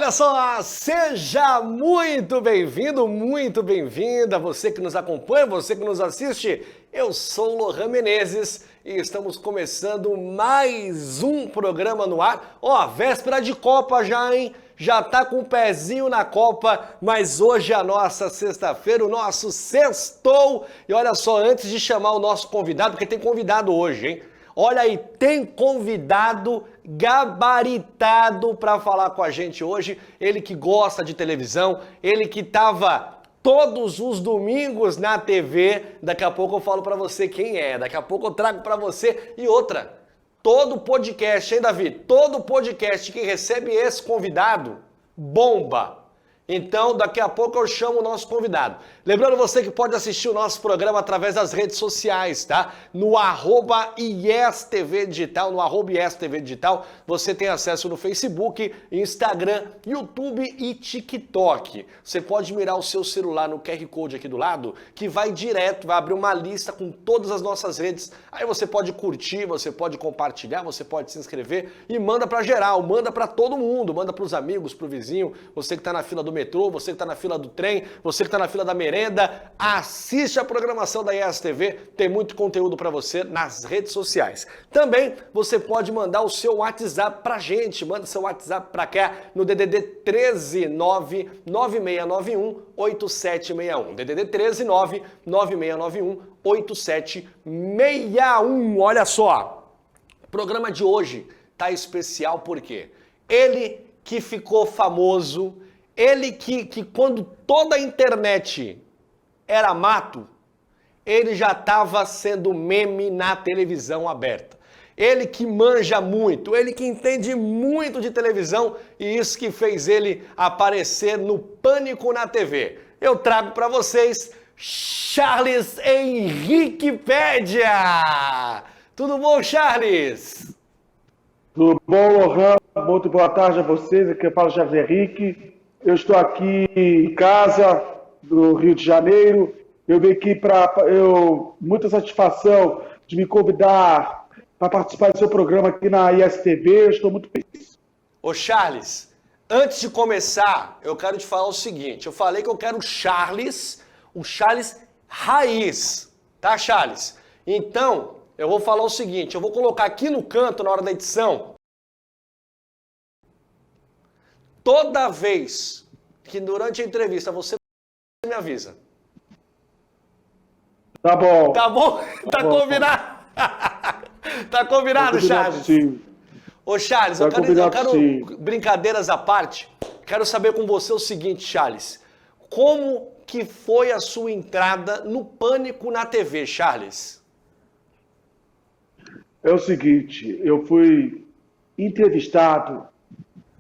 Olha só, seja muito bem-vindo, muito bem-vinda, você que nos acompanha, você que nos assiste. Eu sou o Lohan Menezes e estamos começando mais um programa no ar. Ó, véspera de Copa já, hein? Já tá com o pezinho na Copa, mas hoje é a nossa sexta-feira, o nosso sextou. E olha só, antes de chamar o nosso convidado, porque tem convidado hoje, hein? Olha aí, tem convidado gabaritado para falar com a gente hoje. Ele que gosta de televisão, ele que estava todos os domingos na TV. Daqui a pouco eu falo para você quem é, daqui a pouco eu trago para você. E outra, todo podcast, hein, Davi? Todo podcast que recebe esse convidado, bomba! Então, daqui a pouco eu chamo o nosso convidado. Lembrando você que pode assistir o nosso programa através das redes sociais, tá? No @IESTV Digital, no @IESTV Digital, você tem acesso no Facebook, Instagram, YouTube e TikTok. Você pode mirar o seu celular no QR Code aqui do lado, que vai direto, vai abrir uma lista com todas as nossas redes. Aí você pode curtir, você pode compartilhar, você pode se inscrever e manda pra geral, manda pra todo mundo, manda pros amigos, pro vizinho, você que tá na fila do metrô, você que está na fila do trem, você que está na fila da merenda, assiste a programação da IESTV, tem muito conteúdo para você nas redes sociais. Também você pode mandar o seu WhatsApp pra gente, manda seu WhatsApp para cá no DDD 139 9691 8761. DDD 139 9691 8761. Olha só, o programa de hoje tá especial porque ele que ficou famoso, ele que quando toda a internet era mato, ele já estava sendo meme na televisão aberta. Ele que manja muito, ele que entende muito de televisão e isso que fez ele aparecer no Pânico na TV. Eu trago para vocês Charles Henriquepédia. Tudo bom, Charles? Tudo bom, Lohan? Muito boa tarde a vocês. Aqui eu falo Charles Henrique. Eu estou aqui em casa, do Rio de Janeiro. Eu vim aqui muita satisfação de me convidar para participar do seu programa aqui na IESTV. Eu estou muito feliz. Ô Charles, antes de começar, eu quero te falar o seguinte. Eu falei que eu quero o Charles raiz. Tá, Charles? Então, eu vou falar o seguinte. Eu vou colocar aqui no canto, na hora da edição, toda vez que durante a entrevista você me avisa. Tá bom. Tá bom? Tá combinado? Tá combinado, Charles? Sim. Ô, Charles, eu quero, brincadeiras à parte, quero saber com você o seguinte, Charles. Como que foi a sua entrada no Pânico na TV, Charles? É o seguinte, eu fui entrevistado.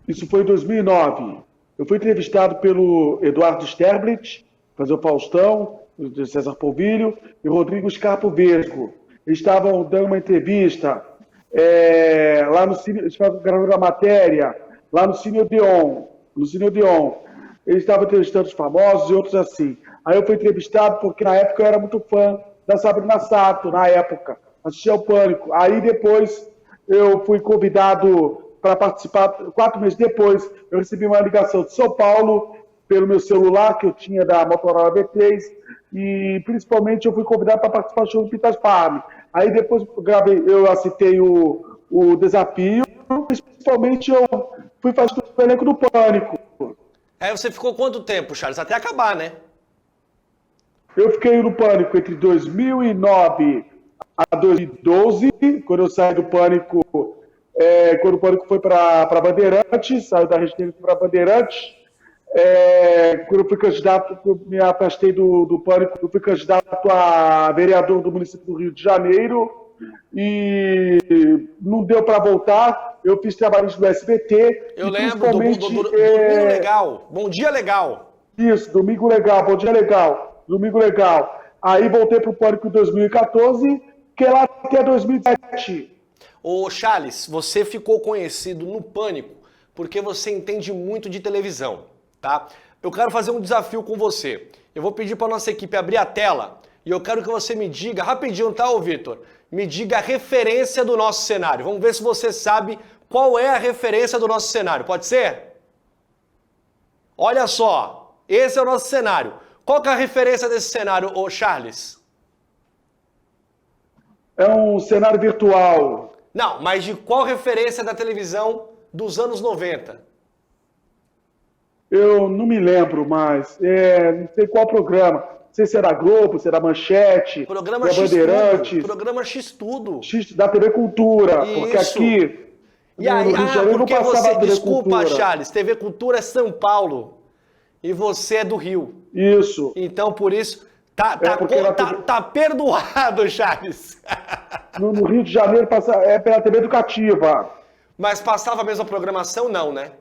Isso foi em 2009. Eu fui entrevistado pelo Eduardo Sterblit, fazer o Faustão, o César Polvilho e Rodrigo Scarpo Vesgo. Eles estavam dando uma entrevista lá no Cine, eles estavam gravando a matéria lá no Cine Odeon. Eles estavam entrevistando os famosos e outros assim. Aí eu fui entrevistado porque na época eu era muito fã da Sabrina Sato, na época. Assistia ao Pânico. Aí depois eu fui convidado para participar. 4 meses depois, eu recebi uma ligação de São Paulo pelo meu celular, que eu tinha da Motorola B3, e principalmente eu fui convidado para participar do show do Pitas Farm. Aí depois eu aceitei o desafio, principalmente eu fui fazer o elenco do Pânico. Aí você ficou quanto tempo, Charles? Até acabar, né? Eu fiquei no Pânico entre 2009 a 2012, quando eu saí do Pânico. Quando o Pânico foi para Bandeirantes, saiu da Rede TV para Bandeirantes. Quando eu fui candidato, eu me afastei do Pânico, eu fui candidato a vereador do município do Rio de Janeiro e não deu para voltar. Eu fiz trabalhos no SBT. Eu lembro do Domingo Legal. Bom Dia Legal. Isso, Domingo Legal, Bom Dia Legal. Domingo Legal. Aí voltei para o Pânico em 2014, que é lá até 2017. Ô Charles, você ficou conhecido no Pânico porque você entende muito de televisão, tá? Eu quero fazer um desafio com você. Eu vou pedir para nossa equipe abrir a tela e eu quero que você me diga, rapidinho, tá, ô Vitor? Me diga a referência do nosso cenário. Vamos ver se você sabe qual é a referência do nosso cenário. Pode ser? Olha só, esse é o nosso cenário. Qual que é a referência desse cenário, ô Charles? É um cenário virtual. Não, mas de qual referência da televisão dos anos 90? Eu não me lembro mais. Não sei qual programa. Não sei se era Globo, se era Manchete, Programa se era X-Tudo. Bandeirantes, Programa X-Tudo. Da TV Cultura. Porque Isso. aqui E aí, no Rio de Janeiro não porque passava você, a TV desculpa, Cultura. Charles, TV Cultura é São Paulo e você é do Rio. Isso. Então, por isso, tá perdoado, Charles. No Rio de Janeiro é pela TV Educativa. Mas passava a mesma programação? Não, né?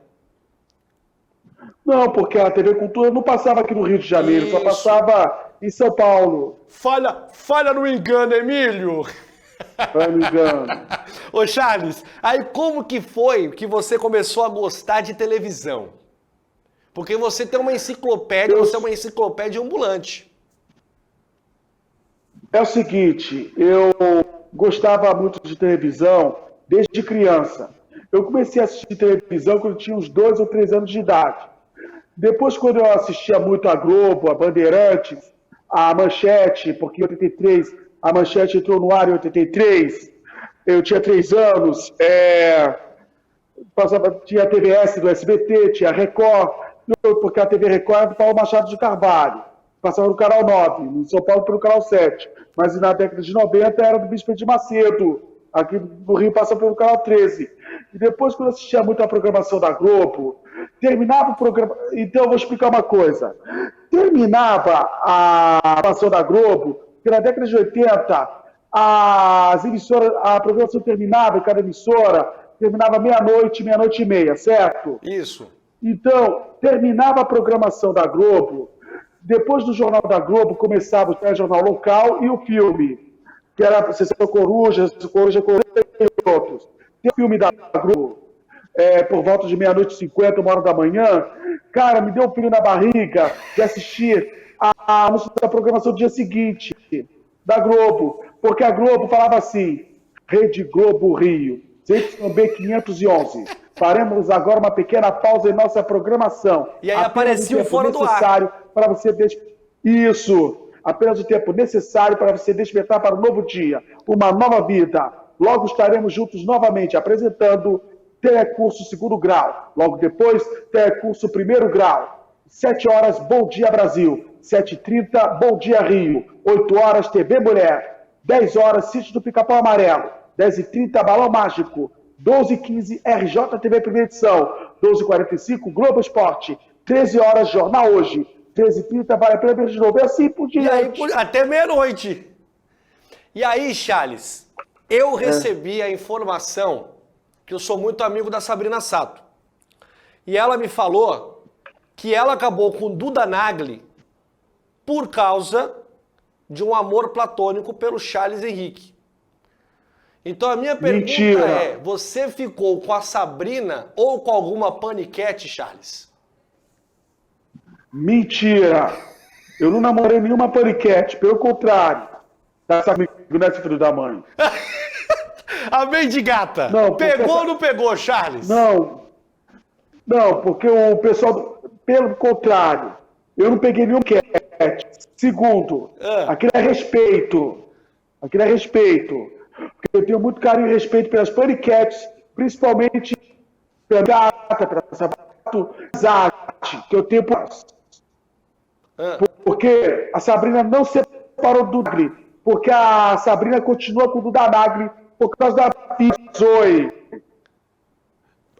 Não, porque a TV Cultura não passava aqui no Rio de Janeiro, Isso. só passava em São Paulo. Falha no engano, Emílio. Não me engano. Ô Charles, aí como que foi que você começou a gostar de televisão? Porque você tem uma enciclopédia, você é uma enciclopédia ambulante. É o seguinte, eu gostava muito de televisão desde criança. Eu comecei a assistir televisão quando eu tinha uns 2 ou 3 anos de idade. Depois, quando eu assistia muito a Globo, a Bandeirantes, a Manchete, porque em 83 a Manchete entrou no ar em 83, eu tinha 3 anos, tinha a TVS do SBT, tinha a Record, porque a TV Record era do Paulo Machado de Carvalho, passava no canal 9, em São Paulo pelo canal 7, mas na década de 90 era do Bispo de Macedo, aqui no Rio passa pelo canal 13. E depois, quando eu assistia muito a programação da Globo, terminava o programa. Então, eu vou explicar uma coisa. Terminava a programação da Globo, porque na década de 80, a programação terminava em cada emissora, terminava meia-noite, meia-noite e meia, certo? Isso. Então, terminava a programação da Globo, depois do Jornal da Globo começava o telejornal local e o filme, que era Sessão Coruja e outros. Tem o filme da Globo, por volta de meia-noite e 50, 1 hora da manhã, cara, me deu um frio na barriga de assistir a programação do dia seguinte, da Globo, porque a Globo falava assim, Rede Globo Rio, ZYB 511, faremos agora uma pequena pausa em nossa programação. E aí aparecia o Fora do Ar. Para você Isso, apenas o tempo necessário para você despertar para um novo dia, uma nova vida. Logo estaremos juntos novamente apresentando Telecurso 2º Grau. Logo depois, Telecurso 1º Grau. 7 horas, Bom Dia Brasil. 7h30, Bom Dia Rio. 8 horas, TV Mulher. 10 horas, Sítio do Pica-Pau Amarelo. 10h30, Balão Mágico. 12h15, RJTV Primeira Edição. 12h45, Globo Esporte. 13 horas, Jornal Hoje. 13h30, Vale a Pena Ver de Novo. E assim por diante. E aí, até meia-noite. E aí, Charles, eu recebi a informação que eu sou muito amigo da Sabrina Sato. E ela me falou que ela acabou com Duda Nagli por causa de um amor platônico pelo Charles Henrique. Então a minha pergunta é, você ficou com a Sabrina ou com alguma paniquete, Charles? Mentira! Eu não namorei nenhuma paniquete, pelo contrário. Tá sabendo, né, filho da mãe? A mendigata! Não, pegou ou não pegou, Charles? Não, porque o pessoal, pelo contrário, eu não peguei nenhum paniquete. Segundo, aquilo é respeito. Porque eu tenho muito carinho e respeito pelas paniquetes, principalmente pela gata, pela Sabrina, que eu tenho por... Porque a Sabrina não se separou do Nagli, porque a Sabrina continua com o Duda Nagli por causa da Zoe.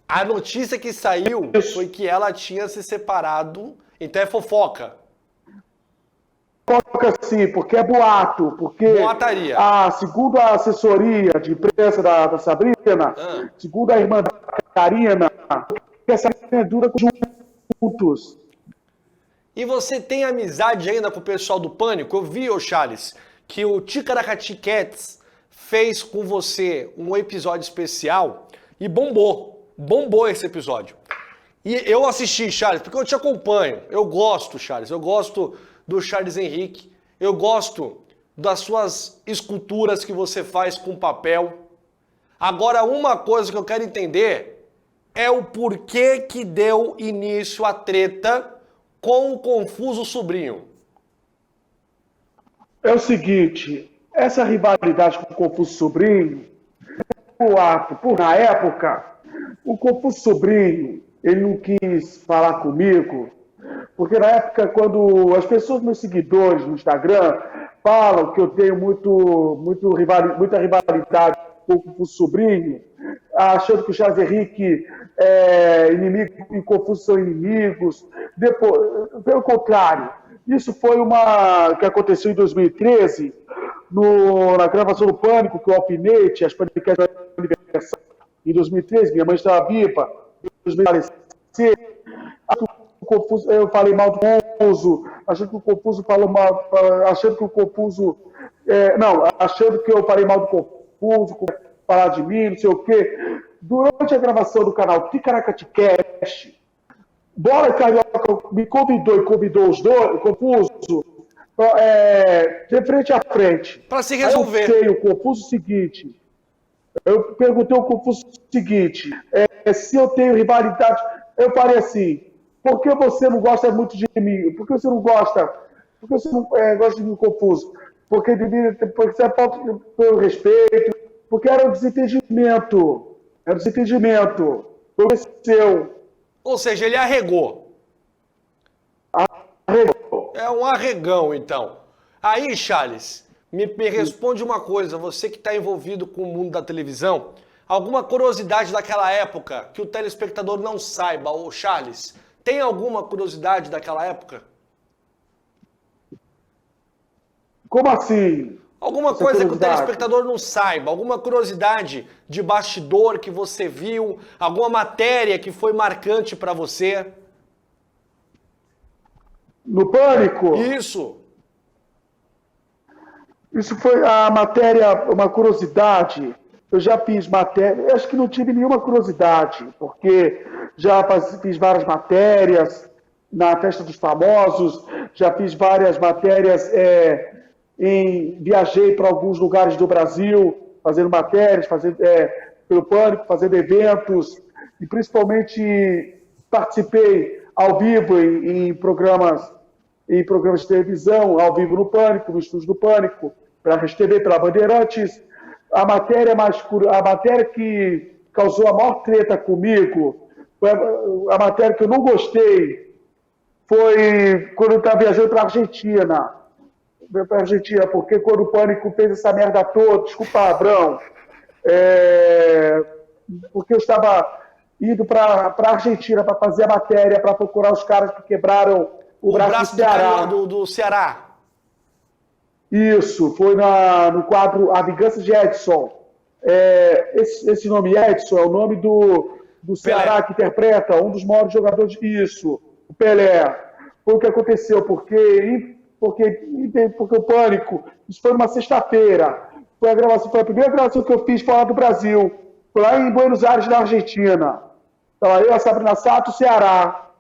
A notícia que saiu foi que ela tinha se separado, então é fofoca. Fofoca sim, porque é boato, porque Boataria. Segundo a assessoria de imprensa da Sabrina, segundo a irmã da Karina, que essa dura juntos. E você tem amizade ainda com o pessoal do Pânico? Eu vi, ô Charles, que o Ticaracati Cats fez com você um episódio especial e bombou. Bombou esse episódio. E eu assisti, Charles, porque eu te acompanho. Eu gosto, Charles. Eu gosto do Charles Henrique. Eu gosto das suas esculturas que você faz com papel. Agora, uma coisa que eu quero entender é o porquê que deu início à treta com o Confuso Sobrinho. É o seguinte, essa rivalidade com o Confuso Sobrinho, na época, o Confuso Sobrinho, ele não quis falar comigo, porque na época, quando as pessoas, meus seguidores no Instagram, falam que eu tenho muita rivalidade com o Confuso Sobrinho, achando que o Charles Henrique é inimigo e o Confuso são inimigos. Depois, pelo contrário, isso foi uma que aconteceu em 2013, na gravação do Pânico, que o Alfinete, as paniquetes do aniversário, em 2013, minha mãe estava viva, em 2013, eu falei mal do Confuso, achando que o Confuso falou mal, achando que o Confuso. Achando que eu falei mal do Confuso, falar de mim, não sei o quê. Durante a gravação do canal Ticaracati Cast, Bola Carioca me convidou e convidou os dois, Confuso, de frente a frente. Para se resolver. Aí eu sei o Confuso seguinte. Eu perguntei ao Confuso o seguinte: se eu tenho rivalidade, eu falei assim, por que você não gosta muito de mim? Por que você não gosta? Por que você não gosta de mim, Confuso? Porque você é falta pelo respeito, porque era um desentendimento. Era um desentendimento. Aconteceu. Ou seja, ele arregou. Arregou. É um arregão, então. Aí, Charles, me responde uma coisa, você que está envolvido com o mundo da televisão, alguma curiosidade daquela época que o telespectador não saiba, ô Charles, tem alguma curiosidade daquela época? Como assim? Alguma coisa que o telespectador não saiba, alguma curiosidade de bastidor que você viu, alguma matéria que foi marcante para você? No Pânico? Isso. Isso foi a matéria, uma curiosidade. Eu já fiz matéria, acho que não tive nenhuma curiosidade, porque já fiz várias matérias na Festa dos Famosos, já fiz várias matérias, viajei para alguns lugares do Brasil, fazendo matérias, pelo Pânico, fazendo eventos, e principalmente participei ao vivo em programas de televisão, ao vivo no Pânico, no estúdio do Pânico, pela Rede TV, pela Bandeirantes. A matéria que causou a maior treta comigo, a matéria que eu não gostei, foi quando eu estava viajando para a Argentina. Porque quando o Pânico fez essa merda toda, desculpa, Abrão, porque eu estava indo para a Argentina para fazer a matéria, para procurar os caras que quebraram o braço do Ceará. Do Ceará. Isso, foi no quadro A Vingança de Edson. Esse nome Edson é o nome do Ceará que interpreta um dos maiores jogadores. Isso, o Pelé. Foi o que aconteceu, porque o Pânico, isso foi numa sexta-feira. Foi a primeira gravação que eu fiz fora do Brasil. Foi lá em Buenos Aires, na Argentina. Estava eu, a Sabrina Sato, Ceará.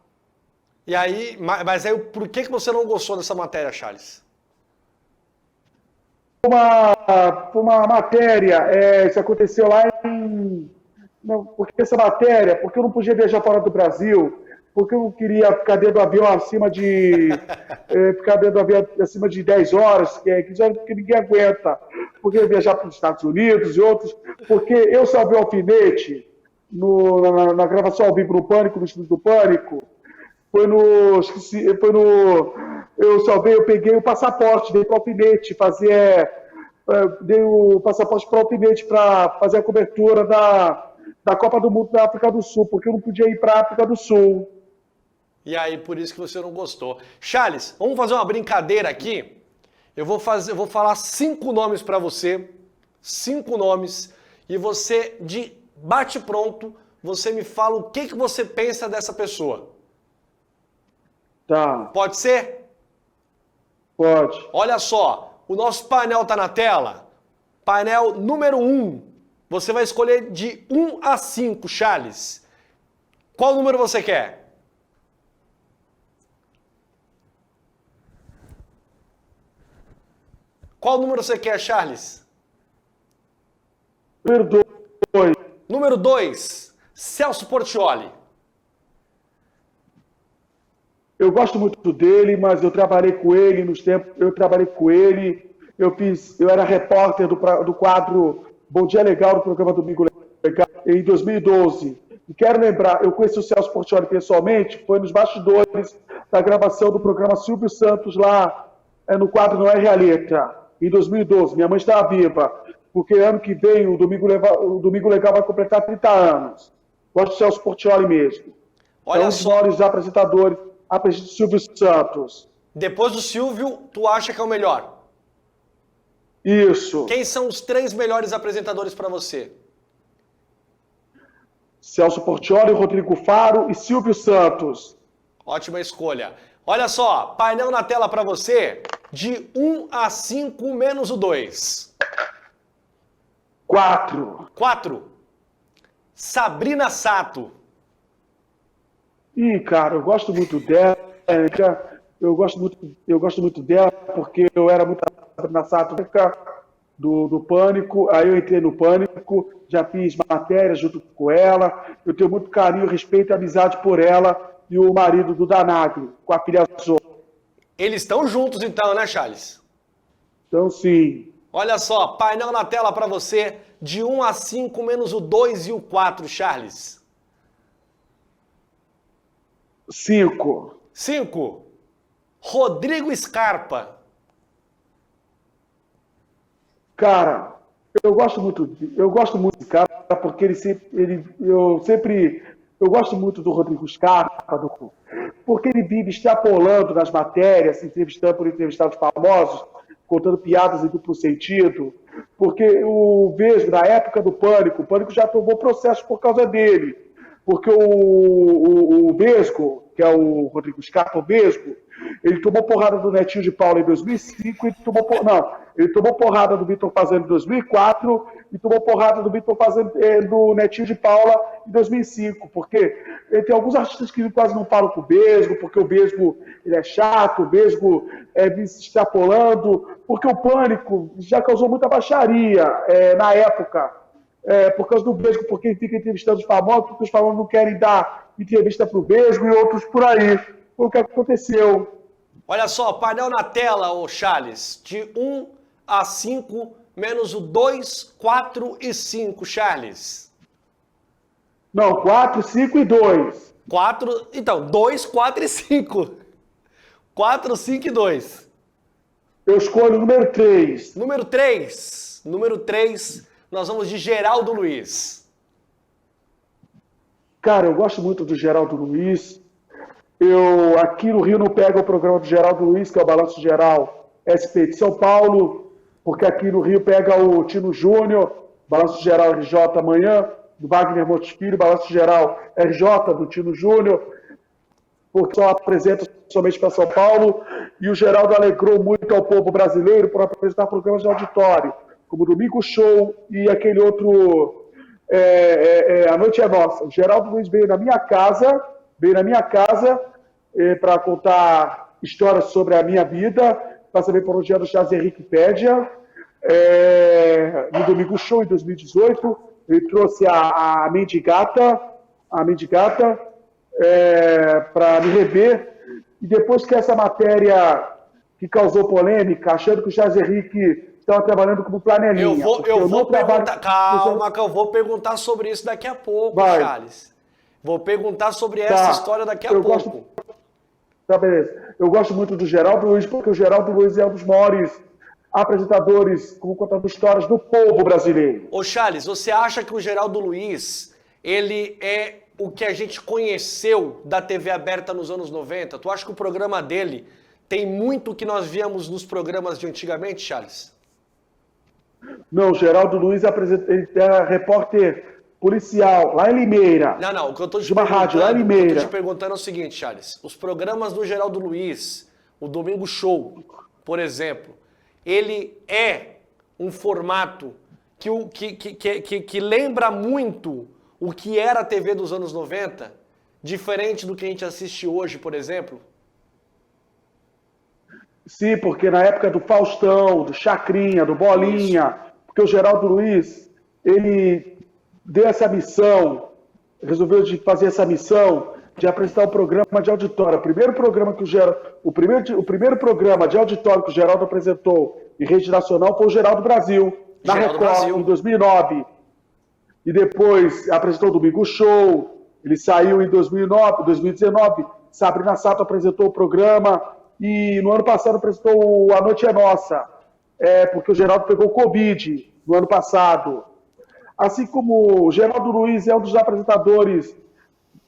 E aí, mas aí, por que você não gostou dessa matéria, Charles? Uma matéria, isso aconteceu lá porque essa matéria, porque eu não podia viajar fora do Brasil, porque eu não queria ficar dentro do avião acima de 10 horas, que ninguém aguenta, porque eu ia viajar para os Estados Unidos e outros, porque eu salvei o Alfinete na gravação ao vivo no Pânico, no estúdio do Pânico, eu peguei o passaporte, dei para o Alfinete dei o passaporte para o Alfinete para fazer a cobertura da Copa do Mundo da África do Sul, porque eu não podia ir para a África do Sul. E aí, por isso que você não gostou. Charles, vamos fazer uma brincadeira aqui? Eu vou falar 5 nomes para você, 5 nomes, e você, de bate-pronto, você me fala o que você pensa dessa pessoa. Tá. Pode ser? Pode. Olha só, o nosso painel está na tela. Painel número 1. Você vai escolher de 1 a 5, Charles. Qual número você quer? Qual número você quer, Charles? Número 2. Número 2. Celso Portiolli. Eu gosto muito dele, mas eu trabalhei com ele nos tempos. Eu era repórter do quadro Bom Dia Legal do programa Domingo Legal em 2012. E quero lembrar, eu conheci o Celso Portiolli pessoalmente, foi nos bastidores da gravação do programa Silvio Santos lá no quadro Não é Realeta, em 2012. Minha mãe estava viva, porque ano que vem o Domingo Legal vai completar 30 anos. Gosto do Celso Portiolli mesmo. Olha é um dos maiores apresentadores, apresenta Silvio Santos. Depois do Silvio, tu acha que é o melhor? Isso. Quem são os 3 melhores apresentadores para você? Celso Portiolli, Rodrigo Faro e Silvio Santos. Ótima escolha. Olha só, painel na tela para você, de 1 a 5 menos o 2. 4. 4. Sabrina Sato. Ih, cara, eu gosto muito dela. Eu gosto muito dela porque eu era muito Sabrina Sato do Pânico. Aí eu entrei no Pânico, já fiz matéria junto com ela. Eu tenho muito carinho, respeito e amizade por ela e o marido do Danagli, com a filha Zoe. Eles estão juntos então, né, Charles? Então, sim. Olha só, painel na tela para você, de 1 a 5 menos o 2 e o 4, Charles. 5. 5. Rodrigo Scarpa. Cara, eu gosto muito do cara porque eu gosto muito do Rodrigo Scarpa, porque ele vive extrapolando nas matérias, entrevistando famosos, contando piadas em duplo sentido, porque o Vesgo, na época do Pânico, o Pânico já tomou processo por causa dele, porque o Vesgo, que é o Rodrigo Scarpa, o Vesgo, ele tomou porrada do Netinho de Paula em 2005, ele tomou porrada do Vitor Fazano em 2004 e tomou porrada do Vitor Fazano do Netinho de Paula em 2005, porque tem alguns artistas que quase não falam com o Vesgo, porque o Vesgo ele é chato, o Vesgo vive se extrapolando, porque o Pânico já causou muita baixaria na época, por causa do Vesgo, porque ele fica entrevistando os famosos, porque os famosos não querem dar entrevista para o Vesgo e outros por aí. Foi o que aconteceu. Olha só, painel na tela, ô Charles, de 1 a 5 menos o 2, 4 e 5, Charles. Não, 4, 5 e 2. 4, então, 2, 4 e 5. 4, 5 e 2. Eu escolho o número 3. Número 3. Número 3, nós vamos de Geraldo Luiz. Cara, eu gosto muito do Geraldo Luiz. Aqui no Rio não pega o programa do Geraldo Luiz, que é o Balanço Geral SP de São Paulo, porque aqui no Rio pega o Tino Júnior, Balanço Geral RJ amanhã, do Wagner Montes Filho, Balanço Geral RJ do Tino Júnior, porque só apresenta somente para São Paulo, e o Geraldo alegrou muito ao povo brasileiro por apresentar programas de auditório, como o Domingo Show e aquele outro A Noite é Nossa. O Geraldo Luiz veio na minha casa para contar histórias sobre a minha vida, para saber por onde era o Charles Henrique Pédia. No Domingo Show, em 2018, ele trouxe a Mendigata para me rever. E depois que essa matéria que causou polêmica, achando que o Charles Henrique estava trabalhando como flanelinha. Eu vou perguntar, calma, que eu vou perguntar sobre isso daqui a pouco, Charles. Vou perguntar sobre essa história daqui a pouco. Tá, beleza. Eu gosto muito do Geraldo Luiz, porque o Geraldo Luiz é um dos maiores apresentadores, como contando histórias do povo brasileiro. Ô Charles, você acha que o Geraldo Luiz, ele é o que a gente conheceu da TV aberta nos anos 90? Tu acha que o programa dele tem muito que nós víamos nos programas de antigamente, Charles? Não, o Geraldo Luiz ele era repórter policial, lá em Limeira. Não, o que eu tô te perguntando é o seguinte, Charles. Os programas do Geraldo Luiz, o Domingo Show, por exemplo, ele é um formato que lembra muito o que era a TV dos anos 90, diferente do que a gente assiste hoje, por exemplo? Sim, porque na época do Faustão, do Chacrinha, do Bolinha, porque o Geraldo Luiz, ele deu essa missão resolveu de fazer essa missão de apresentar um programa de auditório. O primeiro programa de auditório que o Geraldo apresentou em rede nacional foi o Geraldo Brasil, na Geraldo Record, Brasil. em 2009. E depois apresentou o Domingo Show, ele saiu em 2019, Sabrina Sato apresentou o programa, e no ano passado apresentou A Noite é Nossa, porque o Geraldo pegou Covid no ano passado. Assim como o Geraldo Luiz é um dos apresentadores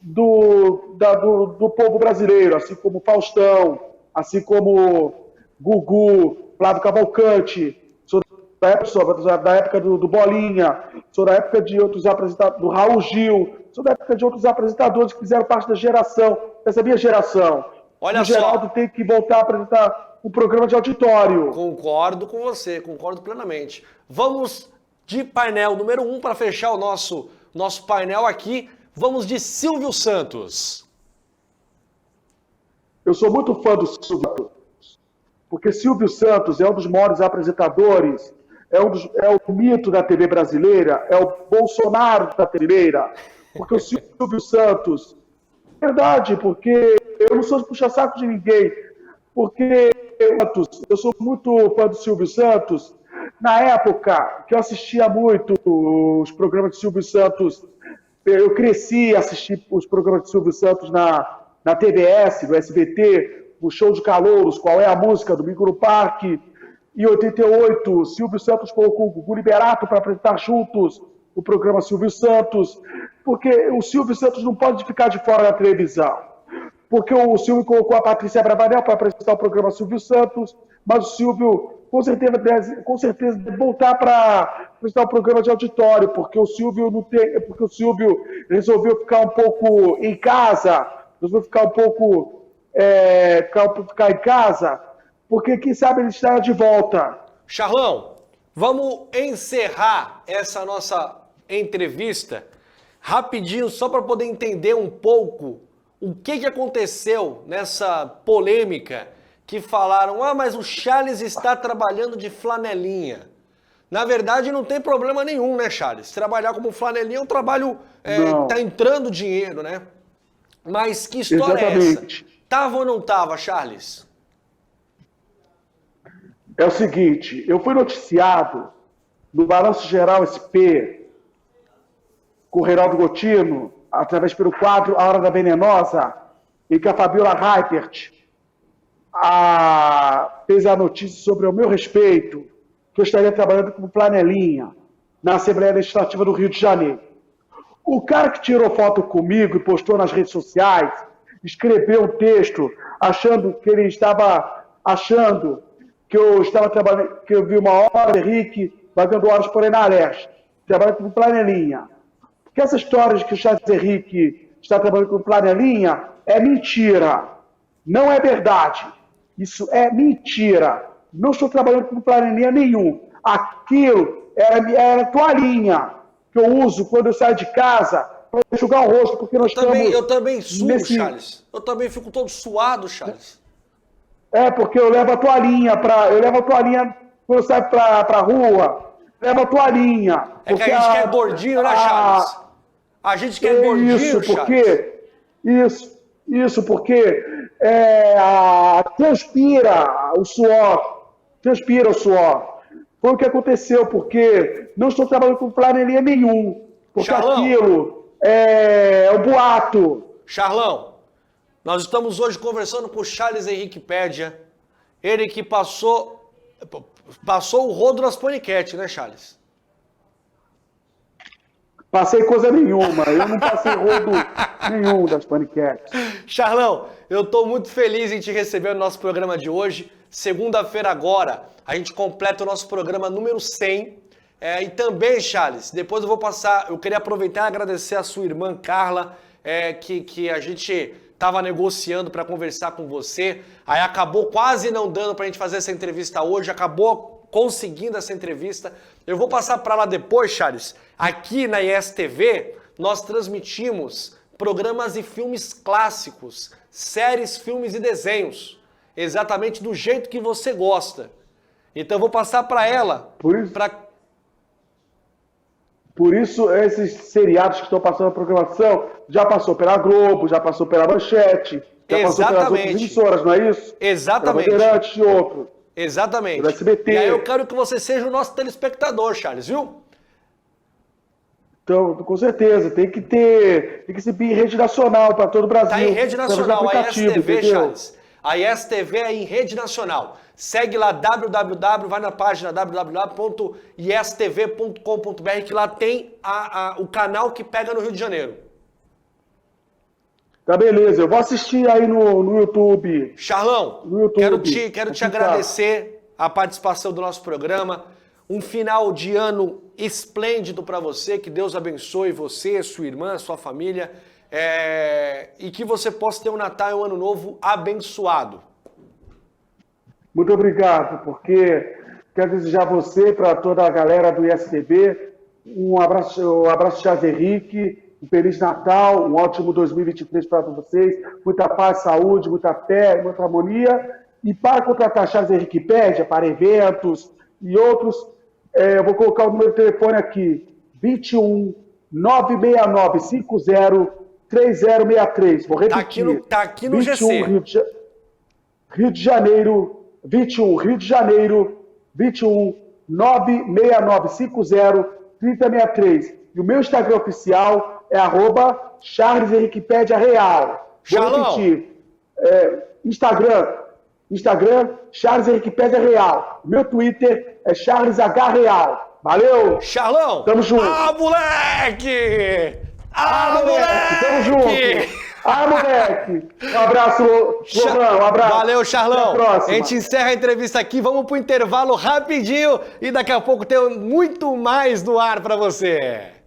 do povo brasileiro, assim como Faustão, assim como Gugu, Flávio Cavalcante, sou da época do Bolinha, sou da época de outros apresentadores, do Raul Gil, sou da época de outros apresentadores que fizeram parte dessa minha geração. Olha o Geraldo só. tem que voltar a apresentar um programa de auditório. Concordo com você, concordo plenamente. Vamos de painel número 1 para fechar o nosso painel aqui. Vamos de Silvio Santos. Eu sou muito fã do Silvio Santos, porque Silvio Santos é um dos maiores apresentadores, é o mito da TV brasileira, é o Bolsonaro da TV brasileira, porque o Silvio Santos, verdade, porque eu não sou de puxa-saco de ninguém, porque eu sou muito fã do Silvio Santos. Na época que eu assistia muito os programas de Silvio Santos, eu cresci assistindo os programas de Silvio Santos na TVS, no SBT, o Show de Calouros, Qual é a Música, Domingo no Parque. Em 88, Silvio Santos colocou o Gugu Liberato para apresentar juntos o programa Silvio Santos, porque o Silvio Santos não pode ficar de fora da televisão. Porque o Silvio colocou a Patrícia Bravanel para apresentar o programa Silvio Santos, mas o Silvio com certeza deve voltar para apresentar o programa de auditório, porque o Silvio resolveu ficar um pouco em casa, ficar em casa, porque quem sabe ele estará de volta. Charlão, vamos encerrar essa nossa entrevista rapidinho, só para poder entender um pouco o que aconteceu nessa polêmica que falaram, mas o Charles está trabalhando de flanelinha. Na verdade, não tem problema nenhum, né, Charles? Trabalhar como flanelinha é um trabalho que tá entrando dinheiro, né? Mas que história Exatamente. é essa? Tava ou não tava, Charles? É o seguinte, eu fui noticiado no Balanço Geral SP com o Reinaldo Gotino, através pelo quadro A Hora da Venenosa, em que a Fabiola Reipert fez a notícia sobre o meu respeito, que eu estaria trabalhando como flanelinha na Assembleia Legislativa do Rio de Janeiro. O cara que tirou foto comigo e postou nas redes sociais, escreveu um texto achando que eu estava trabalhando, que eu vi uma hora, Henrique, pagando horas por Enaleste, trabalhando como flanelinha. Porque essa história de que o Charles Henrique está trabalhando como flanelinha é mentira. Não é verdade. Isso é mentira. Não estou trabalhando como flanelinha nenhum. Aquilo era toalhinha que eu uso quando eu saio de casa para enxugar o rosto, porque Eu também suo, Charles. Eu também fico todo suado, Charles. Porque eu levo a toalhinha quando eu saio pra rua. Levo a toalhinha. É que a gente quer gordinho, né, Charles? A gente quer gordinho, Charles. Isso porque transpira o suor. Foi o que aconteceu, porque não estou trabalhando com flanelinha nenhum. Porque Charlão, aquilo é o boato. Charlão, nós estamos hoje conversando com o Charles Henrique Pédia. Ele que passou o rodo nas paniquetes, né, Charles? Passei coisa nenhuma, eu não passei rodo nenhum das paniquetes. Charlão, eu estou muito feliz em te receber no nosso programa de hoje. Segunda-feira agora, a gente completa o nosso programa número 100. E também, Charles, depois eu queria aproveitar e agradecer a sua irmã Carla, que a gente estava negociando para conversar com você. Aí acabou quase não dando para a gente fazer essa entrevista hoje, acabou conseguindo essa entrevista. Eu vou passar para lá depois, Charles. Aqui na ISTV, nós transmitimos programas e filmes clássicos, séries, filmes e desenhos, exatamente do jeito que você gosta. Então eu vou passar para ela, Por isso, esses seriados que estão passando na programação, já passou pela Globo, já passou pela Manchete, já passou pelas outras emissoras, não é isso? Exatamente. Pela Bandeirantes e outro. Exatamente. Pelo SBT. E aí eu quero que você seja o nosso telespectador, Charles, viu? Então, com certeza, tem que ser em rede nacional para todo o Brasil. Tá em rede nacional, a ISTV, entendeu? Charles. A ISTV é em rede nacional. Segue lá, vai na página www.istv.com.br, que lá tem o canal que pega no Rio de Janeiro. Tá, beleza. Eu vou assistir aí no YouTube. Charlão, no YouTube. quero te agradecer a participação do nosso programa. Um final de ano esplêndido para você, que Deus abençoe você, sua irmã, sua família, e que você possa ter um Natal e um Ano Novo abençoado. Muito obrigado, porque quero desejar a você, para toda a galera do ISTV, um abraço Charles Henrique, um Feliz Natal, um ótimo 2023 para vocês, muita paz, saúde, muita fé, muita harmonia. E para contratar Charles Henrique Pédia, para eventos e outros, eu vou colocar o número de telefone aqui, 21 969 50 3063. Vou repetir. Tá aqui no 21, GC. Rio de Janeiro, 21 969 50 3063. E o meu Instagram oficial é @Charles Henrique Pédia Real. Vou repetir. Instagram, Charles Henrique Pédia Real. Meu Twitter é Charles H Real. Valeu! Charlão! Tamo junto! Moleque! Moleque! Tamo junto! Moleque! Um abraço, Lohan, um abraço. Valeu, Charlão! Até a próxima. A gente encerra a entrevista aqui, vamos pro intervalo rapidinho e daqui a pouco tem muito mais no ar pra você.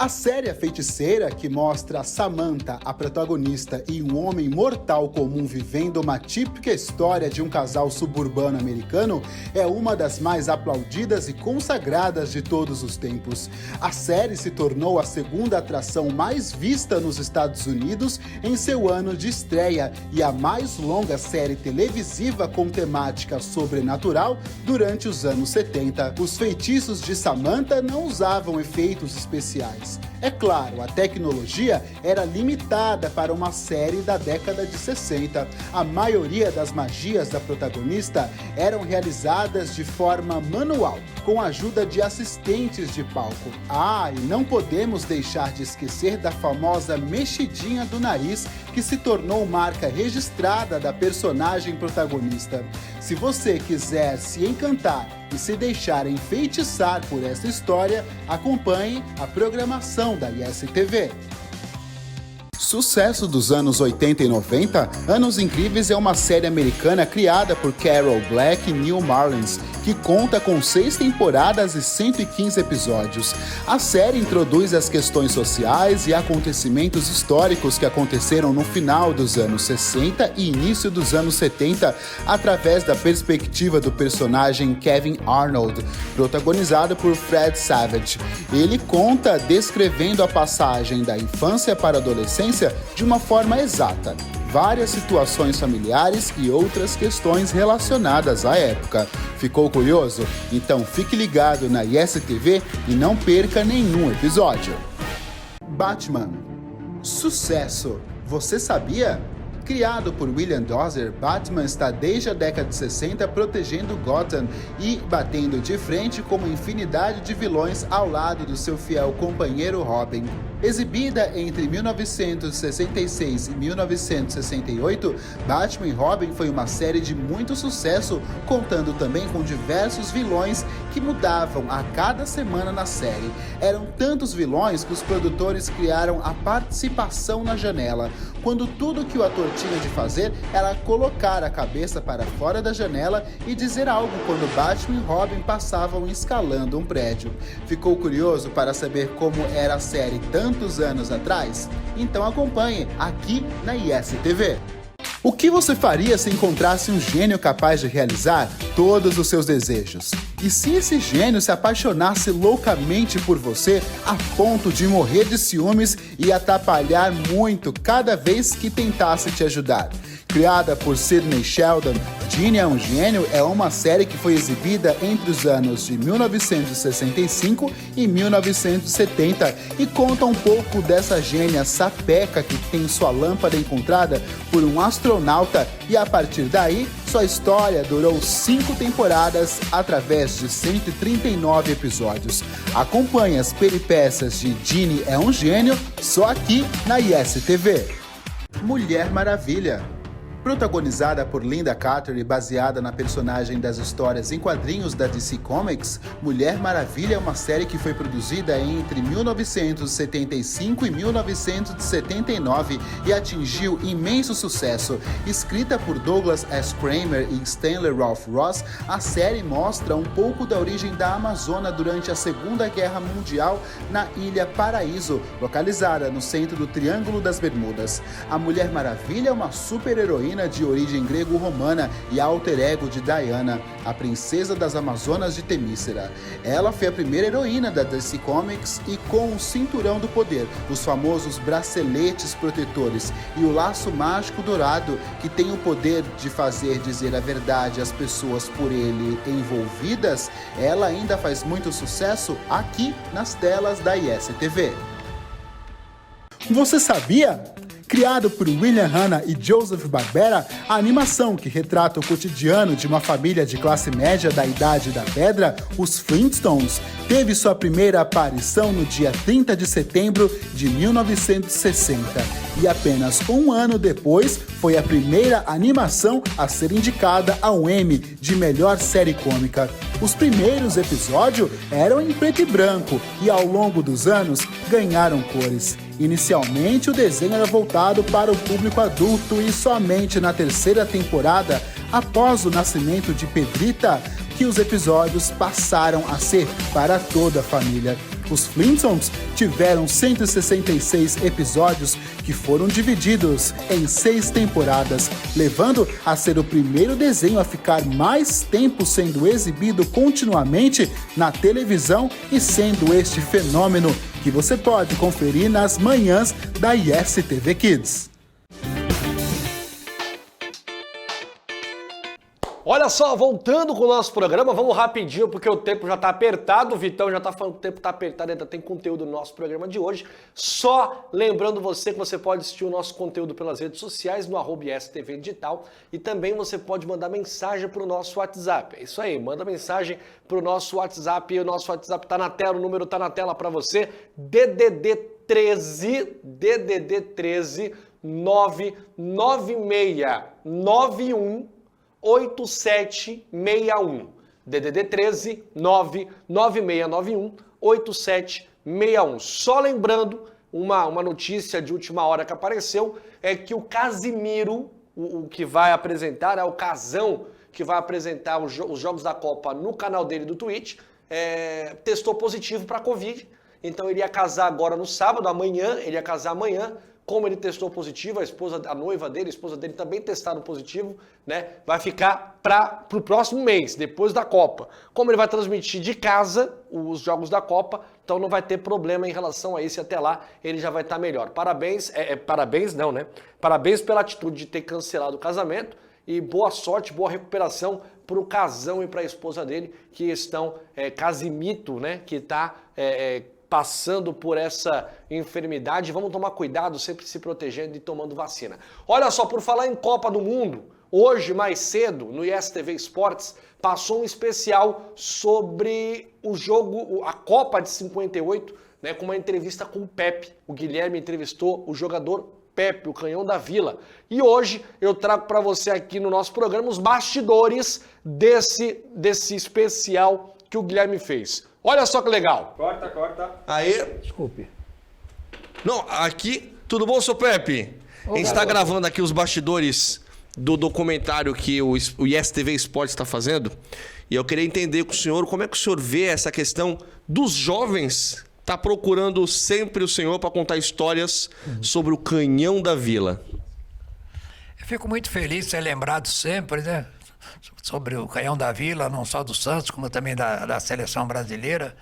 A série A Feiticeira, que mostra Samantha, a protagonista, e um homem mortal comum vivendo uma típica história de um casal suburbano americano, é uma das mais aplaudidas e consagradas de todos os tempos. A série se tornou a segunda atração mais vista nos Estados Unidos em seu ano de estreia e a mais longa série televisiva com temática sobrenatural durante os anos 70. Os feitiços de Samantha não usavam efeitos especiais. É claro, a tecnologia era limitada para uma série da década de 60. A maioria das magias da protagonista eram realizadas de forma manual, com a ajuda de assistentes de palco. E não podemos deixar de esquecer da famosa mexidinha do nariz, que se tornou marca registrada da personagem protagonista. Se você quiser se encantar e se deixar enfeitiçar por essa história, acompanhe a programação da ISTV. Sucesso dos anos 80 e 90, Anos Incríveis é uma série americana criada por Carol Black e Neil Marlins, que conta com 6 temporadas e 115 episódios. A série introduz as questões sociais e acontecimentos históricos que aconteceram no final dos anos 60 e início dos anos 70, através da perspectiva do personagem Kevin Arnold, protagonizado por Fred Savage. Ele conta descrevendo a passagem da infância para a adolescência de uma forma exata, várias situações familiares e outras questões relacionadas à época. Ficou curioso? Então fique ligado na ISTV e não perca nenhum episódio. Batman. Sucesso! Você sabia? Criado por William Dozier, Batman está desde a década de 60 protegendo Gotham e batendo de frente com uma infinidade de vilões ao lado do seu fiel companheiro Robin. Exibida entre 1966 e 1968, Batman e Robin foi uma série de muito sucesso, contando também com diversos vilões que mudavam a cada semana na série. Eram tantos vilões que os produtores criaram a participação na janela, quando tudo que o ator tinha de fazer era colocar a cabeça para fora da janela e dizer algo quando Batman e Robin passavam escalando um prédio. Ficou curioso para saber como era a série tantos anos atrás? Então acompanhe aqui na ISTV. O que você faria se encontrasse um gênio capaz de realizar todos os seus desejos? E se esse gênio se apaixonasse loucamente por você a ponto de morrer de ciúmes e atrapalhar muito cada vez que tentasse te ajudar? Criada por Sidney Sheldon, Ginny é um Gênio é uma série que foi exibida entre os anos de 1965 e 1970 e conta um pouco dessa gênia sapeca que tem sua lâmpada encontrada por um astronauta e a partir daí sua história durou 5 temporadas através de 139 episódios. Acompanhe as peripécias de Ginny é um Gênio só aqui na YES TV. Mulher Maravilha. Protagonizada por Linda Carter e baseada na personagem das histórias em quadrinhos da DC Comics, Mulher Maravilha é uma série que foi produzida entre 1975 e 1979 e atingiu imenso sucesso. Escrita por Douglas S. Kramer e Stanley Ralph Ross, a série mostra um pouco da origem da Amazônia durante a Segunda Guerra Mundial na Ilha Paraíso, localizada no centro do Triângulo das Bermudas. A Mulher Maravilha é uma super-heroína de origem grego-romana e alter ego de Diana, a princesa das Amazonas de Temícera. Ela foi a primeira heroína da DC Comics e com o cinturão do poder, os famosos braceletes protetores e o laço mágico dourado que tem o poder de fazer dizer a verdade às pessoas por ele envolvidas, ela ainda faz muito sucesso aqui nas telas da YES TV. Você sabia? Criado por William Hanna e Joseph Barbera, a animação que retrata o cotidiano de uma família de classe média da Idade da Pedra, os Flintstones, teve sua primeira aparição no dia 30 de setembro de 1960 e apenas um ano depois foi a primeira animação a ser indicada ao Emmy de melhor série cômica. Os primeiros episódios eram em preto e branco e ao longo dos anos ganharam cores. Inicialmente, o desenho era voltado para o público adulto e somente na terceira temporada, após o nascimento de Pedrita, que os episódios passaram a ser para toda a família. Os Flintstones tiveram 166 episódios que foram divididos em 6 temporadas, levando a ser o primeiro desenho a ficar mais tempo sendo exibido continuamente na televisão e sendo este fenômeno que você pode conferir nas manhãs da YES TV Kids. Olha só, voltando com o nosso programa, vamos rapidinho porque o tempo já tá apertado, o Vitão já tá falando que o tempo tá apertado, ainda tem conteúdo no nosso programa de hoje. Só lembrando você que você pode assistir o nosso conteúdo pelas redes sociais no @YESTV Digital e também você pode mandar mensagem pro nosso WhatsApp. É isso aí, manda mensagem pro nosso WhatsApp e o nosso WhatsApp tá na tela, o número tá na tela para você, DDD 13 99691 8761. DDD 13 99691 8761. Só lembrando, uma notícia de última hora que apareceu é que o Casimiro, o que vai apresentar, o Casão, que vai apresentar os Jogos da Copa no canal dele do Twitch, testou positivo para Covid. Então ele ia casar agora no sábado, amanhã, ele ia casar amanhã. Como ele testou positivo, a noiva dele, a esposa dele também testaram positivo, né? Vai ficar para o próximo mês, depois da Copa. Como ele vai transmitir de casa os Jogos da Copa, então não vai ter problema em relação a isso e até lá ele já vai estar melhor. Parabéns, parabéns não, né? Parabéns pela atitude de ter cancelado o casamento e boa sorte, boa recuperação para o Casão e para a esposa dele que estão, Casimito, né? Que está passando por essa enfermidade. Vamos tomar cuidado, sempre se protegendo e tomando vacina. Olha só, por falar em Copa do Mundo, hoje mais cedo, no YES TV Esportes, passou um especial sobre o jogo, a Copa de 58, né, com uma entrevista com o Pepe. O Guilherme entrevistou o jogador Pepe, o canhão da Vila. E hoje eu trago para você aqui no nosso programa os bastidores desse especial que o Guilherme fez. Olha só que legal. Corta. Aí. Desculpe. Não, aqui, tudo bom, seu Pepe? A gente está gravando aqui os bastidores do documentário que o YES TV Esportes está fazendo. E eu queria entender com o senhor como é que o senhor vê essa questão dos jovens tá procurando sempre o senhor para contar histórias sobre o canhão da Vila. Eu fico muito feliz de ser lembrado sempre, né? Sobre o canhão da Vila, não só do Santos, como também da seleção brasileira.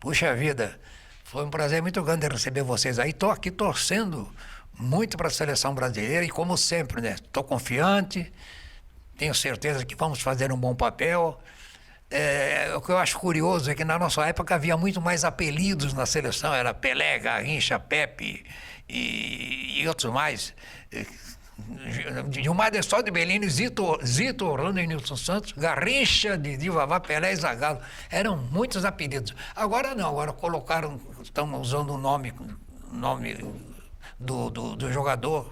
Puxa vida, foi um prazer muito grande receber vocês aí. Estou aqui torcendo muito para a seleção brasileira e, como sempre, né? Estou confiante, tenho certeza que vamos fazer um bom papel. O que eu acho curioso é que na nossa época havia muito mais apelidos na seleção, era Pelé, Garrincha, Pepe e outros mais. Gilmar de Sol de Bellini, Zito, Orlando e Nilson Santos, Garrincha, Didi, Vavá, Pelé e Zagallo. Eram muitos apelidos. Agora não, agora estão usando o nome do jogador,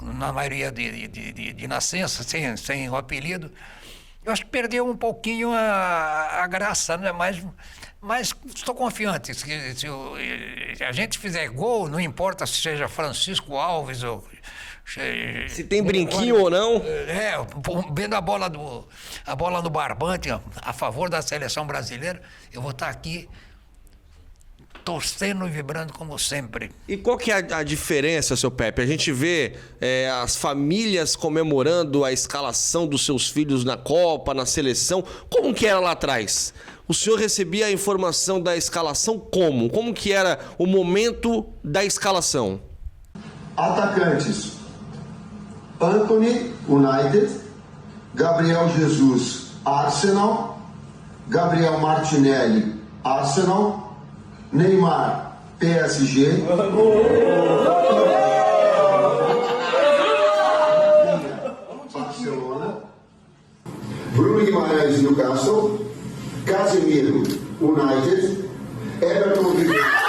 na maioria de nascença, sem o apelido. Eu acho que perdeu um pouquinho a graça, né? Mas estou confiante. Se a gente fizer gol, não importa se seja Francisco Alves ou... Se tem brinquinho ou não. Vendo a bola no barbante a favor da seleção brasileira, eu vou estar aqui torcendo e vibrando como sempre. E qual que é a diferença, seu Pepe? A gente vê as famílias comemorando a escalação dos seus filhos na Copa, na seleção. Como que era lá atrás? O senhor recebia a informação da escalação como? Como que era o momento da escalação? Atacantes: Antony, United; Gabriel Jesus, Arsenal; Gabriel Martinelli, Arsenal; Neymar, PSG; Barcelona; Bruno Guimarães, Newcastle; Casemiro, United; Everton Ribeiro.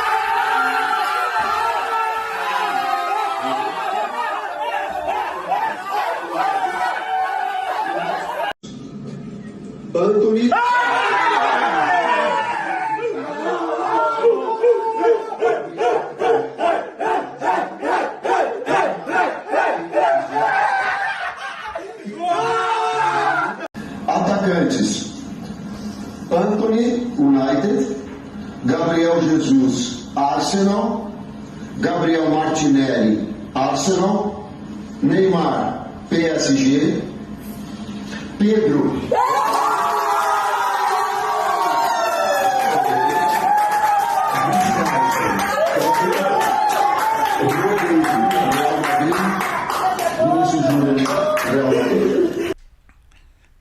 Antony. Atacantes: Antony, United; Gabriel Jesus, Arsenal; Gabriel Martinelli, Arsenal; Neymar, PSG; Pedro.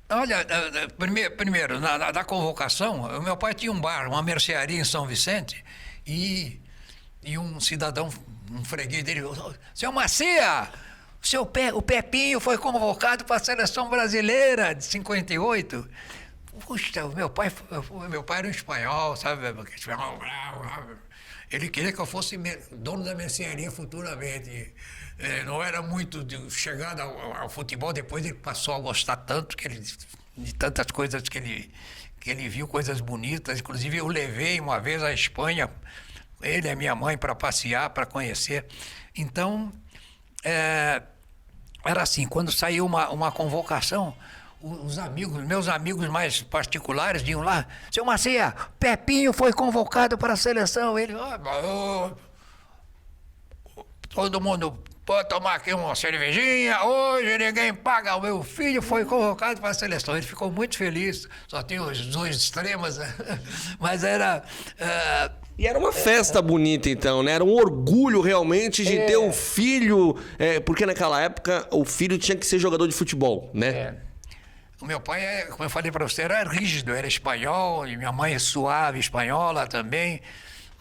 Olha, primeiro, na convocação, o meu pai tinha um bar, uma mercearia em São Vicente, e um cidadão, um freguês dele, seu Macia, o Pepinho foi convocado para a seleção brasileira de 58. Puxa, o meu pai era um espanhol, sabe? Ele queria que eu fosse dono da mercearia futuramente. Não era muito chegado ao futebol, depois ele passou a gostar tanto de tantas coisas que ele viu, coisas bonitas. Inclusive eu levei uma vez à Espanha, ele e a minha mãe, para passear, para conhecer. Então, era assim, quando saiu uma convocação, meus amigos mais particulares iam lá: seu Macia, Pepinho foi convocado para a seleção. Ele, todo mundo pode tomar aqui uma cervejinha, hoje ninguém paga, o meu filho foi convocado para a seleção. Ele ficou muito feliz, só tem os dois extremos, né? Mas era... E era uma festa bonita, então, né? Era um orgulho realmente de ter um filho, porque naquela época o filho tinha que ser jogador de futebol, né? O meu pai, como eu falei para você, era rígido, era espanhol, e minha mãe é suave, espanhola também,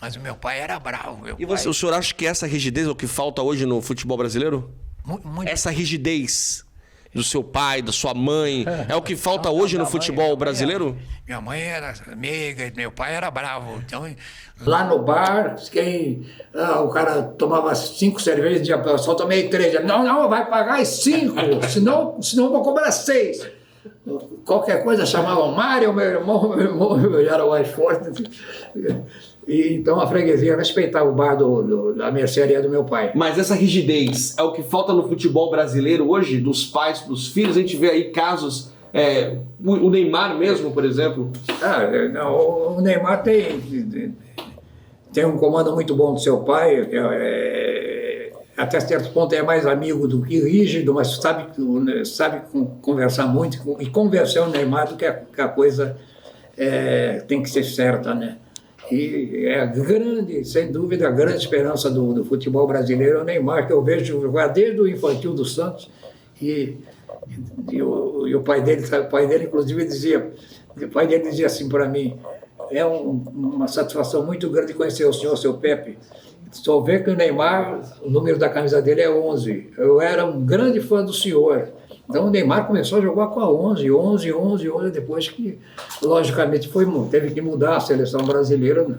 mas o meu pai era bravo. O senhor acha que essa rigidez é o que falta hoje no futebol brasileiro? Muito. Essa rigidez do seu pai, da sua mãe, é o que falta hoje no futebol brasileiro? Minha mãe era meiga, meu pai era bravo. Então, lá no bar, o cara tomava 5 cervejas, eu só tomei 3. Não, vai pagar as 5, senão eu vou cobrar 6. Qualquer coisa chamavam Mário, meu irmão era o mais forte. E então a freguesia respeitava o bar da mercearia do meu pai. Mas essa rigidez é o que falta no futebol brasileiro hoje, dos pais para os filhos? A gente vê aí casos, o Neymar mesmo, por exemplo. O Neymar tem um comando muito bom do seu pai, até certo ponto é mais amigo do que rígido, mas sabe conversar muito, e convencer o Neymar do que a coisa tem que ser certa, né? E é a grande, sem dúvida, a grande esperança do futebol brasileiro é o Neymar, que eu vejo jogar desde o infantil do Santos. E o pai dele, inclusive, dizia assim para mim: é uma satisfação muito grande conhecer o senhor, seu Pepe. Só ver que o Neymar, o número da camisa dele é 11. Eu era um grande fã do senhor. Então o Neymar começou a jogar com a 11, depois que, logicamente, teve que mudar a seleção brasileira, né?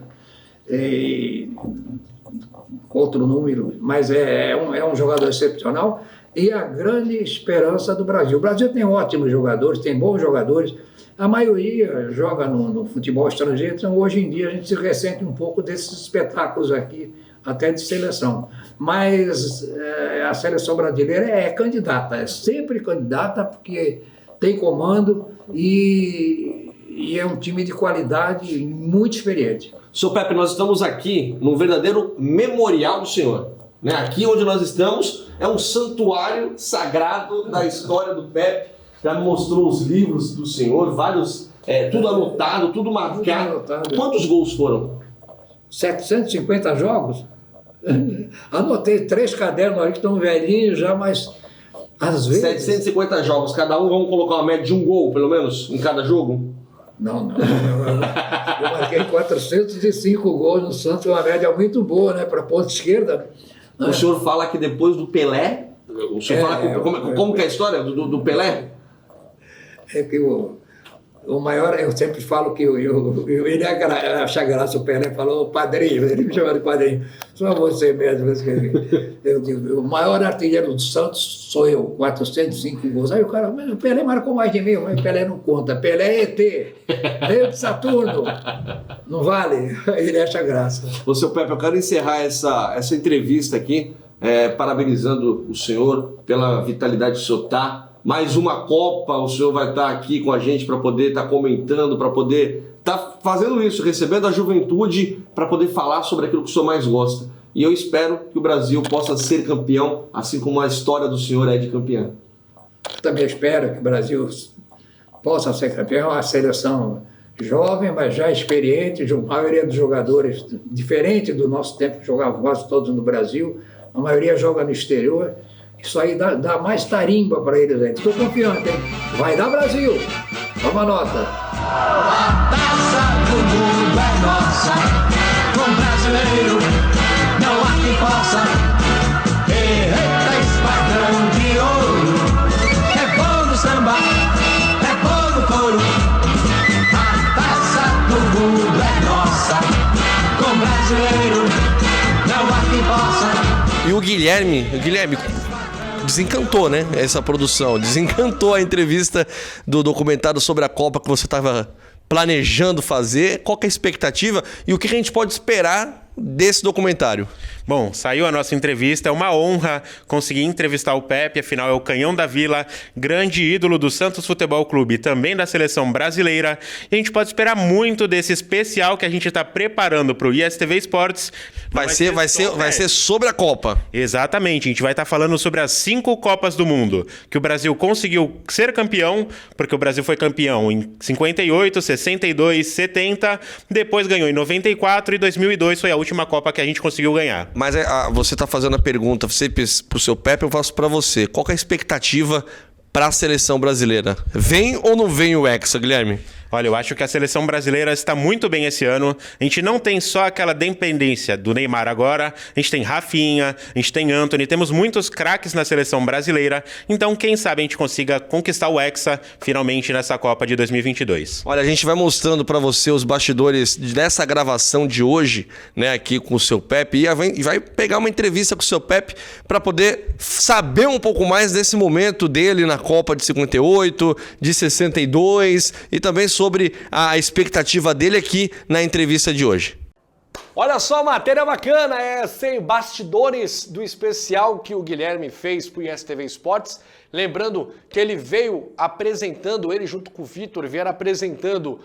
Outro número, mas é um jogador excepcional e a grande esperança do Brasil. O Brasil tem ótimos jogadores, tem bons jogadores, a maioria joga no futebol estrangeiro, então hoje em dia a gente se ressente um pouco desses espetáculos aqui, até de seleção. Mas a seleção brasileira é candidata, é sempre candidata, porque tem comando e é um time de qualidade muito experiente. Seu Pepe, nós estamos aqui num verdadeiro memorial do senhor. Né? Aqui onde nós estamos é um santuário sagrado da história do Pepe. Já mostrou os livros do senhor, vários, tudo anotado, tudo marcado. Quantos gols foram? 750 jogos? Anotei 3 cadernos ali que estão velhinhos já, mas às vezes... 750 jogos, cada um, vamos colocar uma média de 1 gol, pelo menos, em cada jogo? Não. Eu marquei 405 gols no Santos, uma média muito boa, né, para a ponta esquerda. O senhor fala que depois do Pelé, o senhor fala como que é a história do Pelé? É que o maior, eu sempre falo que ele acha graça, o Pelé falou, padrinho, ele me chama de padrinho, só você mesmo. Eu digo, o maior artilheiro do Santos sou eu, 405 gols. Aí o cara, mas o Pelé marcou mais de mim, mas o Pelé não conta, Pelé é ET, veio de Saturno, não vale? Ele acha graça. Ô, seu Pepe, eu quero encerrar essa entrevista aqui, parabenizando o senhor pela vitalidade que o senhor está. Mais uma Copa, o senhor vai estar aqui com a gente para poder estar comentando, para poder estar fazendo isso, recebendo a juventude para poder falar sobre aquilo que o senhor mais gosta. E eu espero que o Brasil possa ser campeão, assim como a história do senhor é de campeão. Também espero que o Brasil possa ser campeão. A seleção jovem, mas já experiente, a maioria dos jogadores, diferente do nosso tempo, que jogavam quase todos no Brasil, a maioria joga no exterior. Isso aí dá mais tarimba para eles aí. Estou confiante, hein? Vai dar Brasil! Toma nota! A taça do mundo é nossa, com brasileiro não há quem possa. Eita, espadrão de ouro, é bom no samba, é bom no couro. A taça do mundo é nossa, com brasileiro não há quem possa. E o Guilherme, desencantou, né? Essa produção. Desencantou a entrevista do documentário sobre a Copa que você estava planejando fazer. Qual que é a expectativa e o que a gente pode esperar desse documentário? Bom, saiu a nossa entrevista, é uma honra conseguir entrevistar o Pepe, afinal é o canhão da Vila, grande ídolo do Santos Futebol Clube e também da seleção brasileira. E a gente pode esperar muito desse especial que a gente está preparando para o ISTV Esportes. Vai ser sobre a Copa. Exatamente, a gente vai estar falando sobre as 5 Copas do Mundo, que o Brasil conseguiu ser campeão, porque o Brasil foi campeão em 58, 62, 70, depois ganhou em 94 e 2002 foi a última Copa que a gente conseguiu ganhar. Mas você está fazendo a pergunta para o seu Pepe, eu faço para você. Qual que é a expectativa para a seleção brasileira? Vem ou não vem o Hexa, Guilherme? Olha, eu acho que a seleção brasileira está muito bem esse ano. A gente não tem só aquela dependência do Neymar agora. A gente tem Rafinha, a gente tem Antony. Temos muitos craques na seleção brasileira. Então, quem sabe a gente consiga conquistar o Hexa finalmente nessa Copa de 2022. Olha, a gente vai mostrando para você os bastidores dessa gravação de hoje, né, aqui com o seu Pepe. E vai pegar uma entrevista com o seu Pepe para poder saber um pouco mais desse momento dele na Copa de 58, de 62 e também sobre a expectativa dele aqui na entrevista de hoje. Olha só, matéria bacana, sem bastidores do especial que o Guilherme fez para o ISTV Esportes. Lembrando que ele veio apresentando, ele junto com o Vitor, vieram apresentando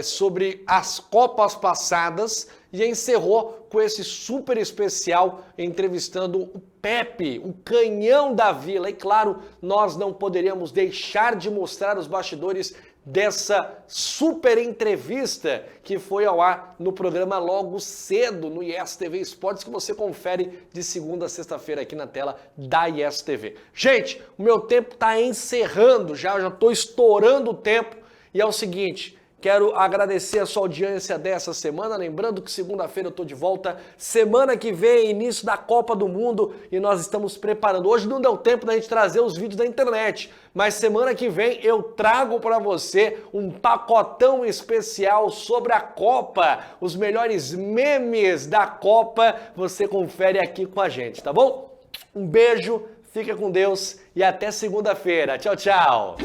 sobre as Copas passadas e encerrou com esse super especial entrevistando o Pepe, o canhão da Vila. E claro, nós não poderíamos deixar de mostrar os bastidores dessa super entrevista que foi ao ar no programa logo cedo no Yes TV Esportes, que você confere de segunda a sexta-feira aqui na tela da Yes TV. Gente, o meu tempo está encerrando já estou estourando o tempo e é o seguinte... Quero agradecer a sua audiência dessa semana, lembrando que segunda-feira eu estou de volta, semana que vem, início da Copa do Mundo, e nós estamos preparando. Hoje não deu tempo da gente trazer os vídeos da internet, mas semana que vem eu trago para você um pacotão especial sobre a Copa, os melhores memes da Copa, você confere aqui com a gente, tá bom? Um beijo, fica com Deus e até segunda-feira. Tchau, tchau!